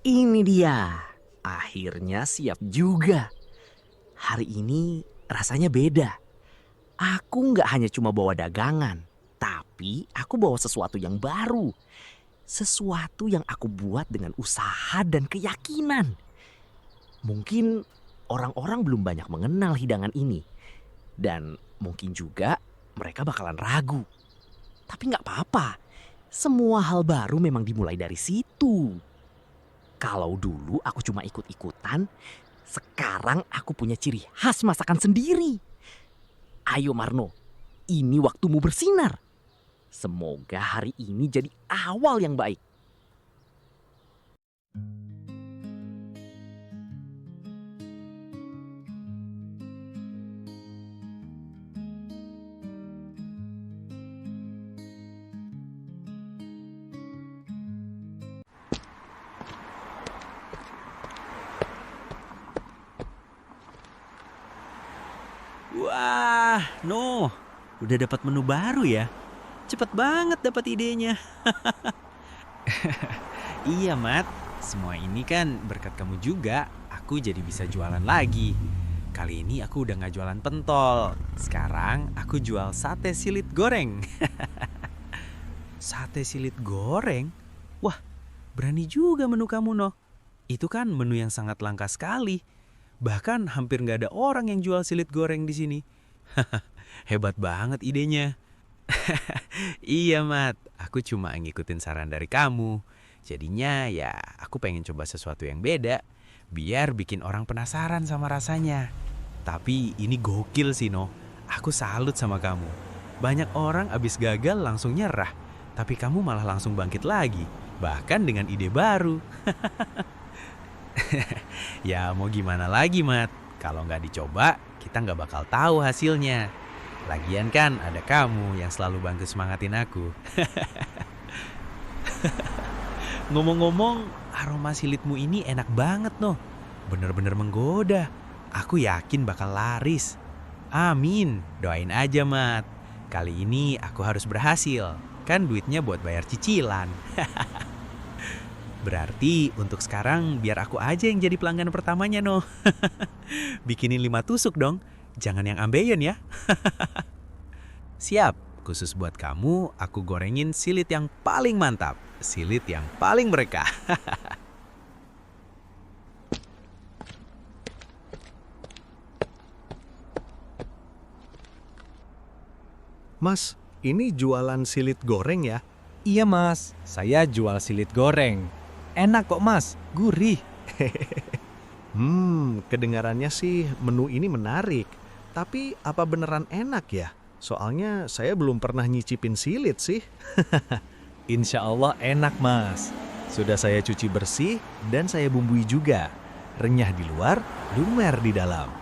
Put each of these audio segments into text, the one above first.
Ini dia. Akhirnya siap juga. Hari ini rasanya beda. Aku nggak hanya cuma bawa dagangan, tapi aku bawa sesuatu yang baru. Sesuatu yang aku buat dengan usaha dan keyakinan. Mungkin orang-orang belum banyak mengenal hidangan ini. Dan mungkin juga mereka bakalan ragu. Tapi nggak apa-apa. Semua hal baru memang dimulai dari situ. Kalau dulu aku cuma ikut-ikutan, sekarang aku punya ciri khas masakan sendiri. Ayo Marno, ini waktumu bersinar. Semoga hari ini jadi awal yang baik. Wah, Noh, udah dapat menu baru ya? Cepet banget dapat idenya. Iya, Mat. Semua ini kan berkat kamu juga. Aku jadi bisa jualan lagi. Kali ini aku udah nggak jualan pentol. Sekarang aku jual sate silit goreng. Sate silit goreng? Wah, berani juga menu kamu, Noh. Itu kan menu yang sangat langka sekali. Bahkan hampir nggak ada orang yang jual silit goreng di sini. Hebat banget idenya. Iya, Mat. Aku cuma ngikutin saran dari kamu. Jadinya ya aku pengen coba sesuatu yang beda. Biar bikin orang penasaran sama rasanya. Tapi ini gokil sih, No. Aku salut sama kamu. Banyak orang abis gagal langsung nyerah. Tapi kamu malah langsung bangkit lagi. Bahkan dengan ide baru. Ya mau gimana lagi, Mat? Kalau nggak dicoba, kita nggak bakal tahu hasilnya. Lagian kan ada kamu yang selalu bantu semangatin aku. Ngomong-ngomong, aroma silitmu ini enak banget, noh. Bener-bener menggoda. Aku yakin bakal laris. Amin, doain aja, Mat. Kali ini aku harus berhasil. Kan duitnya buat bayar cicilan. Berarti untuk sekarang biar aku aja yang jadi pelanggan pertamanya, noh. Bikinin 5 tusuk dong. Jangan yang ambeien ya. Siap, khusus buat kamu aku gorengin silit yang paling mantap. Silit yang paling berkah. Mas, ini jualan silit goreng ya? Iya mas, saya jual silit goreng. Enak kok mas, gurih. Kedengarannya sih menu ini menarik. Tapi apa beneran enak ya? Soalnya saya belum pernah nyicipin silit sih. Insya Allah enak mas. Sudah saya cuci bersih dan saya bumbui juga. Renyah di luar, lumer di dalam.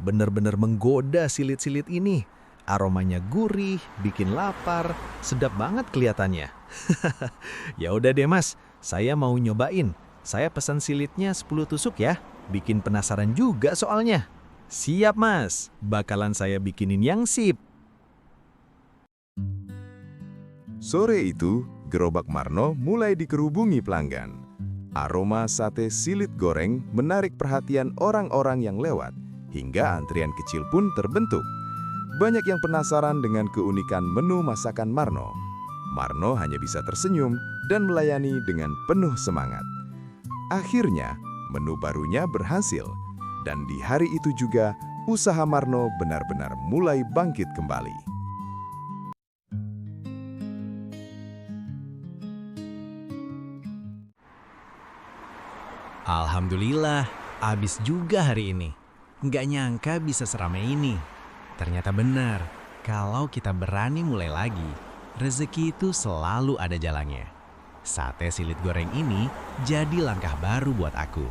Bener-bener menggoda silit-silit ini. Aromanya gurih, bikin lapar, sedap banget kelihatannya. Ya udah deh mas, saya mau nyobain. Saya pesan silitnya 10 tusuk ya. Bikin penasaran juga soalnya. Siap mas, bakalan saya bikinin yang sip. Sore itu, gerobak Marno mulai dikerubungi pelanggan. Aroma sate silit goreng menarik perhatian orang-orang yang lewat, hingga antrian kecil pun terbentuk. Banyak yang penasaran dengan keunikan menu masakan Marno. Marno hanya bisa tersenyum dan melayani dengan penuh semangat. Akhirnya, menu barunya berhasil, dan di hari itu juga, usaha Marno benar-benar mulai bangkit kembali. Alhamdulillah, abis juga hari ini. Nggak nyangka bisa seramai ini. Ternyata benar, kalau kita berani mulai lagi, rezeki itu selalu ada jalannya. Sate silit goreng ini jadi langkah baru buat aku.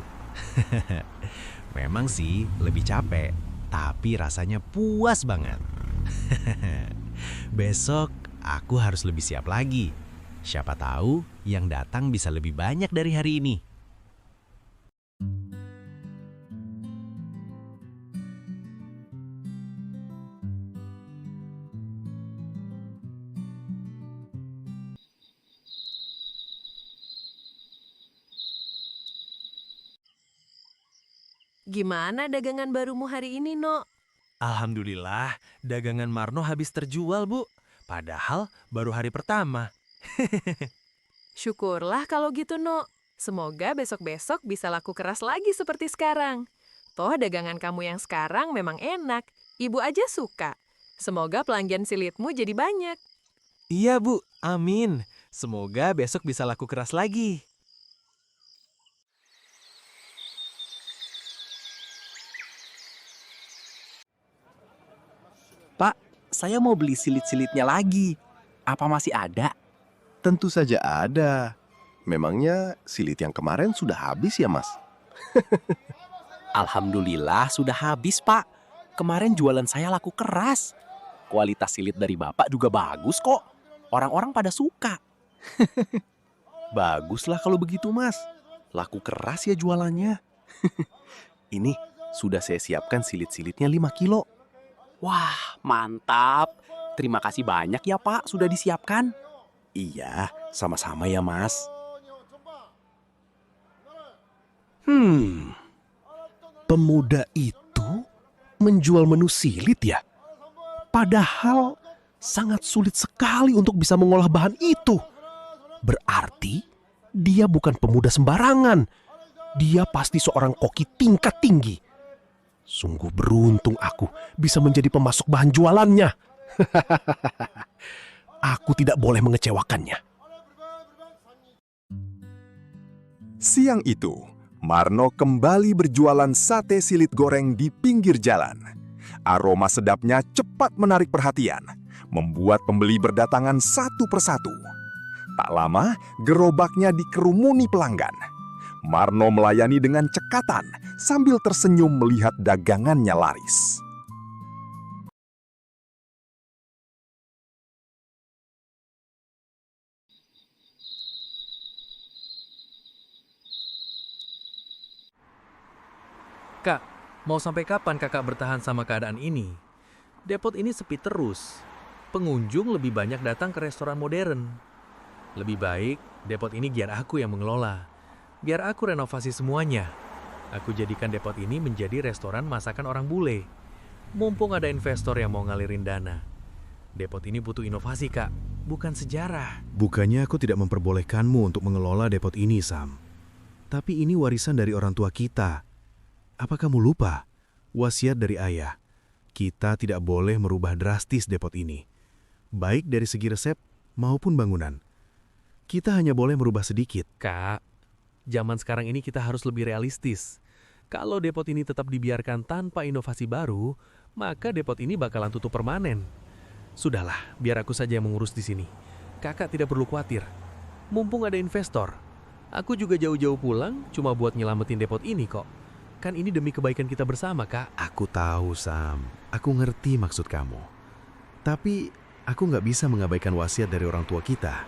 Memang sih lebih capek, tapi rasanya puas banget. Besok aku harus lebih siap lagi. Siapa tahu yang datang bisa lebih banyak dari hari ini. Gimana dagangan barumu hari ini, No? Alhamdulillah, dagangan Marno habis terjual, Bu. Padahal baru hari pertama. Syukurlah kalau gitu, No. Semoga besok-besok bisa laku keras lagi seperti sekarang. Toh dagangan kamu yang sekarang memang enak. Ibu aja suka. Semoga pelanggan silitmu jadi banyak. Iya, Bu. Amin. Semoga besok bisa laku keras lagi. Pak, saya mau beli silit-silitnya lagi. Apa masih ada? Tentu saja ada. Memangnya silit yang kemarin sudah habis ya, Mas? Alhamdulillah sudah habis, Pak. Kemarin jualan saya laku keras. Kualitas silit dari Bapak juga bagus kok. Orang-orang pada suka. Baguslah kalau begitu, Mas. Laku keras ya jualannya. Ini sudah saya siapkan silit-silitnya 5 kilo. Wah, mantap. Terima kasih banyak ya, Pak, sudah disiapkan. Iya, sama-sama ya, Mas. Pemuda itu menjual menu silit ya? Padahal sangat sulit sekali untuk bisa mengolah bahan itu. Berarti dia bukan pemuda sembarangan. Dia pasti seorang koki tingkat tinggi. Sungguh beruntung aku bisa menjadi pemasok bahan jualannya. Aku tidak boleh mengecewakannya. Siang itu, Marno kembali berjualan sate silit goreng di pinggir jalan. Aroma sedapnya cepat menarik perhatian, membuat pembeli berdatangan satu persatu. Tak lama, gerobaknya dikerumuni pelanggan. Marno melayani dengan cekatan sambil tersenyum melihat dagangannya laris. Kak, mau sampai kapan kakak bertahan sama keadaan ini? Depot ini sepi terus. Pengunjung lebih banyak datang ke restoran modern. Lebih baik depot ini biar aku yang mengelola. Biar aku renovasi semuanya. Aku jadikan depot ini menjadi restoran masakan orang bule. Mumpung ada investor yang mau ngalirin dana. Depot ini butuh inovasi, Kak. Bukan sejarah. Bukannya aku tidak memperbolehkanmu untuk mengelola depot ini, Sam. Tapi ini warisan dari orang tua kita. Apa kamu lupa? Wasiat dari ayah. Kita tidak boleh merubah drastis depot ini. Baik dari segi resep maupun bangunan. Kita hanya boleh merubah sedikit. Kak, zaman sekarang ini kita harus lebih realistis. Kalau depot ini tetap dibiarkan tanpa inovasi baru, maka depot ini bakalan tutup permanen. Sudahlah, biar aku saja yang mengurus di sini. Kakak tidak perlu khawatir. Mumpung ada investor. Aku juga jauh-jauh pulang cuma buat nyelamatin depot ini kok. Kan ini demi kebaikan kita bersama, Kak. Aku tahu, Sam. Aku ngerti maksud kamu. Tapi aku nggak bisa mengabaikan wasiat dari orang tua kita.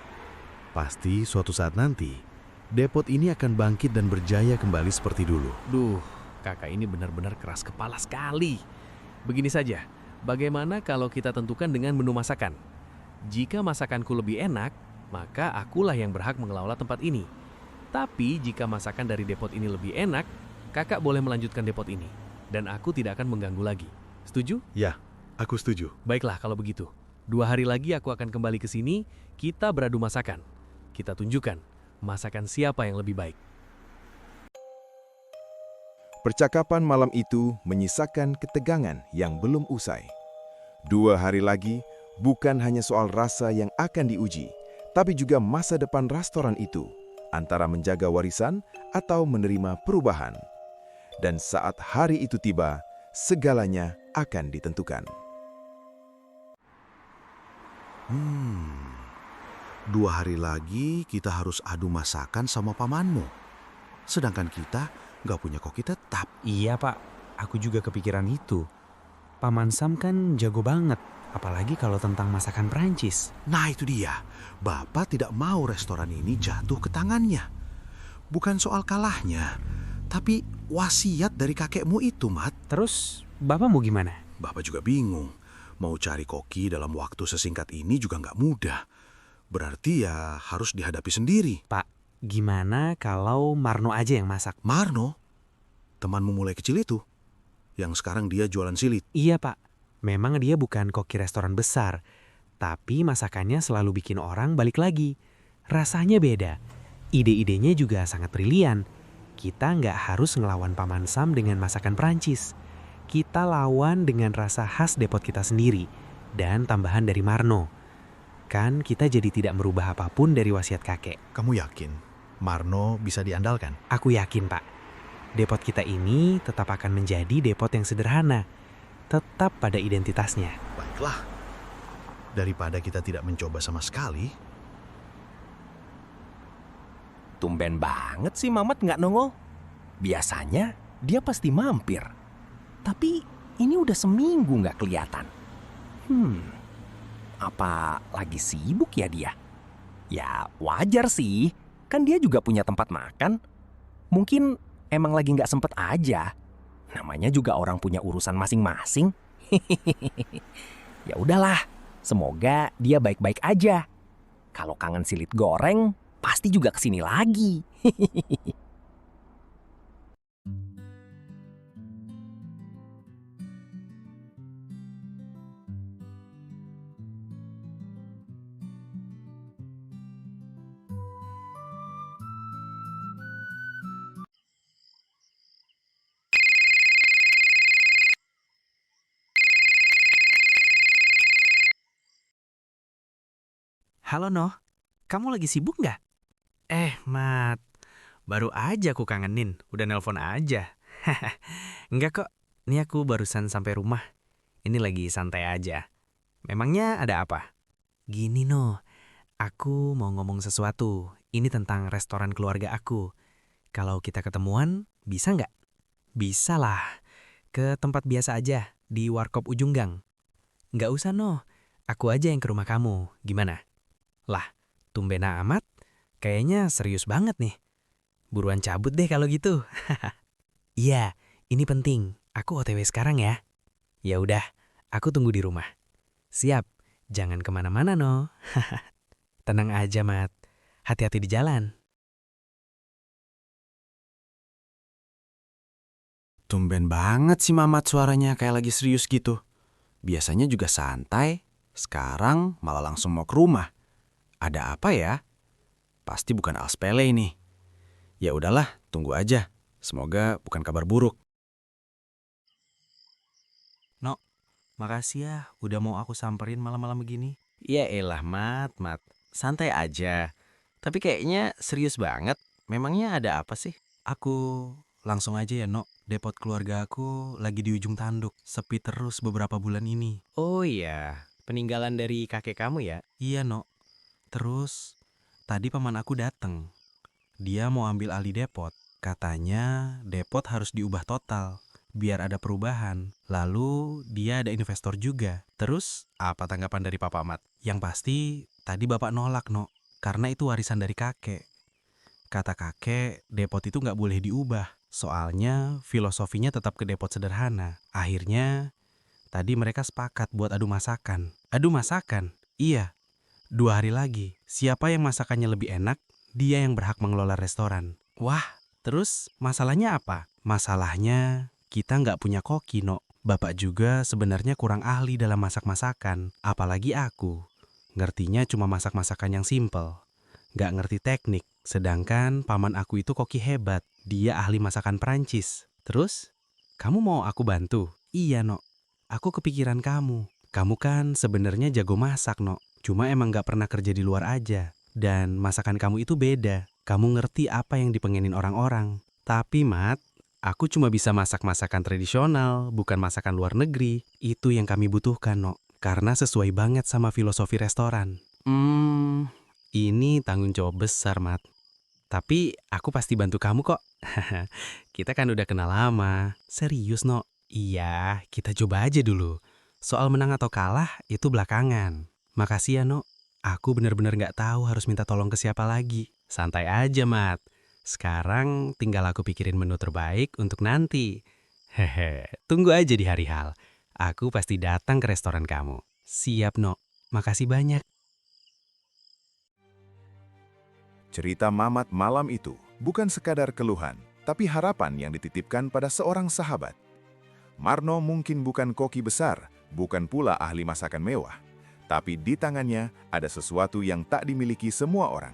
Pasti suatu saat nanti, depot ini akan bangkit dan berjaya kembali seperti dulu. Duh, kakak ini benar-benar keras kepala sekali. Begini saja, bagaimana kalau kita tentukan dengan menu masakan? Jika masakanku lebih enak, maka akulah yang berhak mengelola tempat ini. Tapi jika masakan dari depot ini lebih enak, kakak boleh melanjutkan depot ini. Dan aku tidak akan mengganggu lagi. Setuju? Ya, aku setuju. Baiklah kalau begitu. 2 hari lagi aku akan kembali ke sini, kita beradu masakan. Kita tunjukkan masakan siapa yang lebih baik. Percakapan malam itu menyisakan ketegangan yang belum usai. 2 hari lagi bukan hanya soal rasa yang akan diuji, tapi juga masa depan restoran itu, antara menjaga warisan atau menerima perubahan. Dan saat hari itu tiba, segalanya akan ditentukan. 2 hari lagi kita harus adu masakan sama pamanmu. Sedangkan kita nggak punya koki tetap. Iya Pak, aku juga kepikiran itu. Paman Sam kan jago banget, apalagi kalau tentang masakan Prancis. Nah itu dia, Bapak tidak mau restoran ini jatuh ke tangannya. Bukan soal kalahnya, tapi wasiat dari kakekmu itu, Mat. Terus Bapak mau gimana? Bapak juga bingung. Mau cari koki dalam waktu sesingkat ini juga nggak mudah. Berarti ya harus dihadapi sendiri. Pak, gimana kalau Marno aja yang masak? Marno? temanmu mulai kecil itu, yang sekarang dia jualan silit. Iya, Pak. Memang dia bukan koki restoran besar, tapi masakannya selalu bikin orang balik lagi. Rasanya beda. Ide-idenya juga sangat brilian. Kita nggak harus ngelawan Paman Sam dengan masakan Prancis. Kita lawan dengan rasa khas depot kita sendiri dan tambahan dari Marno. Kan kita jadi tidak merubah apapun dari wasiat kakek. Kamu yakin Marno bisa diandalkan? Aku yakin, Pak. Depot kita ini tetap akan menjadi depot yang sederhana. Tetap pada identitasnya. Baiklah. Daripada kita tidak mencoba sama sekali. Tumben banget sih Mamat nggak nongol. Biasanya dia pasti mampir. Tapi ini udah seminggu nggak kelihatan. Apa lagi sibuk ya dia? Ya wajar sih, kan dia juga punya tempat makan. Mungkin emang lagi nggak sempet aja. Namanya juga orang punya urusan masing-masing. Ya udahlah, semoga dia baik-baik aja. Kalau kangen silit goreng, pasti juga kesini lagi. Halo Noh, kamu lagi sibuk nggak? Mat, baru aja aku kangenin, udah nelpon aja. Enggak kok, ini aku barusan sampai rumah. Ini lagi santai aja. Memangnya ada apa? Gini Noh, aku mau ngomong sesuatu. Ini tentang restoran keluarga aku. Kalau kita ketemuan, bisa nggak? Bisa lah, ke tempat biasa aja, di Warkop Ujung Gang. Nggak usah Noh, aku aja yang ke rumah kamu, gimana? Lah, tumben amat. Kayaknya serius banget nih. Buruan cabut deh kalau gitu. Iya, ini penting. Aku OTW sekarang ya. Ya udah, aku tunggu di rumah. Siap, jangan kemana-mana no. Tenang aja, Mat. Hati-hati di jalan. Tumben banget sih Mamat suaranya kayak lagi serius gitu. Biasanya juga santai, sekarang malah langsung mau ke rumah. Ada apa ya? Pasti bukan hal sepele ini. Ya udahlah, tunggu aja. Semoga bukan kabar buruk. Makasih ya, udah mau aku samperin malam-malam begini. Ya elah Mat. Santai aja. Tapi kayaknya serius banget. Memangnya ada apa sih? Aku langsung aja ya, Nok. Depot keluarga aku lagi di ujung tanduk. Sepi terus beberapa bulan ini. Oh iya, peninggalan dari kakek kamu ya? Iya, Nok. Terus, tadi paman aku dateng. Dia mau ambil alih depot. Katanya depot harus diubah total, biar ada perubahan. Lalu dia ada investor juga. Terus, apa tanggapan dari Papa Mat? Yang pasti, tadi Bapak nolak, Nok. Karena itu warisan dari kakek. Kata kakek, depot itu nggak boleh diubah. Soalnya, filosofinya tetap ke depot sederhana. Akhirnya, tadi mereka sepakat buat adu masakan. Adu masakan? Iya. 2 hari lagi, siapa yang masakannya lebih enak, dia yang berhak mengelola restoran. Wah, terus masalahnya apa? Masalahnya, kita nggak punya koki, Nok. Bapak juga sebenarnya kurang ahli dalam masak-masakan. Apalagi aku. Ngertinya cuma masak-masakan yang simpel. Nggak ngerti teknik. Sedangkan paman aku itu koki hebat. Dia ahli masakan Prancis. Terus, kamu mau aku bantu? Iya, Nok. Aku kepikiran kamu. Kamu kan sebenarnya jago masak, Nok. Cuma emang gak pernah kerja di luar aja. Dan masakan kamu itu beda. Kamu ngerti apa yang dipengenin orang-orang. Tapi Mat, aku cuma bisa masak masakan tradisional, bukan masakan luar negeri. Itu yang kami butuhkan, Nok. Karena sesuai banget sama filosofi restoran. Ini tanggung jawab besar, Mat. Tapi aku pasti bantu kamu kok. Kita kan udah kenal lama. Serius, Nok. Iya, kita coba aja dulu. Soal menang atau kalah itu belakangan. Makasih ya, Nok. Aku bener-bener gak tahu harus minta tolong ke siapa lagi. Santai aja, Mat. Sekarang tinggal aku pikirin menu terbaik untuk nanti. Tunggu aja di hari hal. Aku pasti datang ke restoran kamu. Siap, Nok. Makasih banyak. Cerita Mamat malam itu bukan sekadar keluhan, tapi harapan yang dititipkan pada seorang sahabat. Marno mungkin bukan koki besar, bukan pula ahli masakan mewah, tapi di tangannya ada sesuatu yang tak dimiliki semua orang.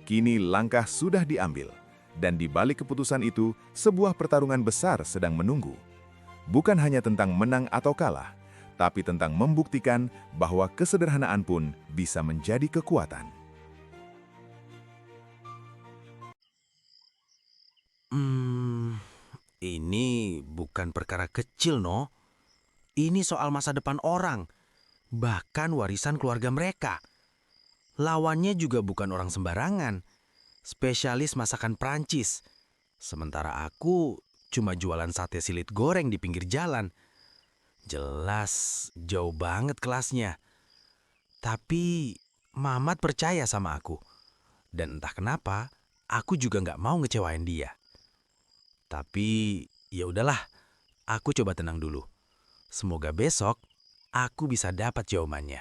Kini langkah sudah diambil, dan di balik keputusan itu, sebuah pertarungan besar sedang menunggu. Bukan hanya tentang menang atau kalah, tapi tentang membuktikan bahwa kesederhanaan pun bisa menjadi kekuatan. Ini bukan perkara kecil, no. Ini soal masa depan orang, bahkan warisan keluarga mereka. Lawannya juga bukan orang sembarangan, spesialis masakan Prancis. Sementara aku cuma jualan sate silit goreng di pinggir jalan. Jelas jauh banget kelasnya. Tapi Mamat percaya sama aku. Dan entah kenapa, aku juga nggak mau ngecewain dia. Tapi ya udahlah, aku coba tenang dulu. Semoga besok aku bisa dapat jawabannya.